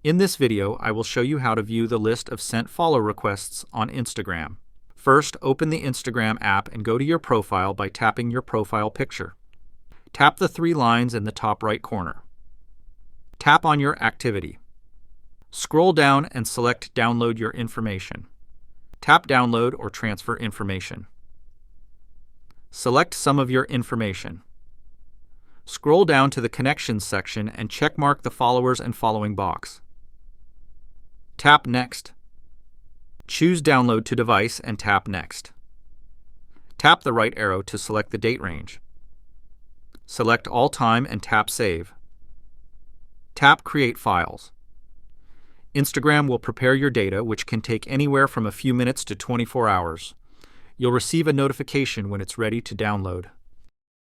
In this video, I will show you how to view the list of sent follow requests on Instagram. First, open the Instagram app and go to your profile by tapping your profile picture. Tap the three lines in the top right corner. Tap on your activity. Scroll down and select Download your information. Tap Download or Transfer information. Select some of your information. Scroll down to the Connections section and checkmark the Followers and Following box. Tap Next. Choose Download to Device and tap Next. Tap the right arrow to select the date range. Select All Time and tap Save. Tap Create Files. Instagram will prepare your data, which can take anywhere from a few minutes to 24 hours. You'll receive a notification when it's ready to download.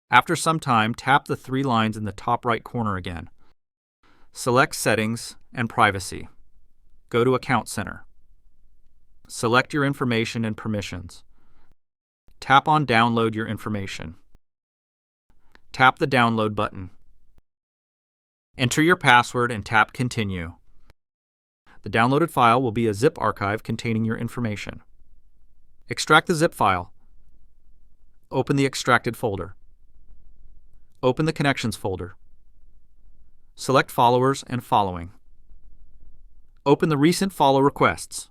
After some time, tap the three lines in the top right corner again. Select Settings and Privacy. Go to Account Center. Select your information and permissions. Tap on Download your information. Tap the Download button. Enter your password and tap Continue. The downloaded file will be a zip archive containing your information. Extract the zip file. Open the extracted folder. Open the Connections folder. Select Followers and Following. Open the Recent Follow Requests.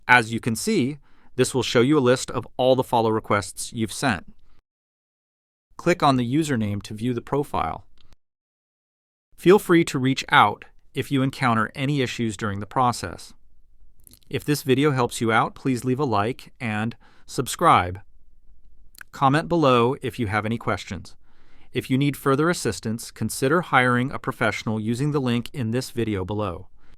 As you can see, this will show you a list of all the follow requests you've sent. Click on the username to view the profile. Feel free to reach out if you encounter any issues during the process. If this video helps you out, please leave a like and subscribe. Comment below if you have any questions. If you need further assistance, consider hiring a professional using the link in this video below.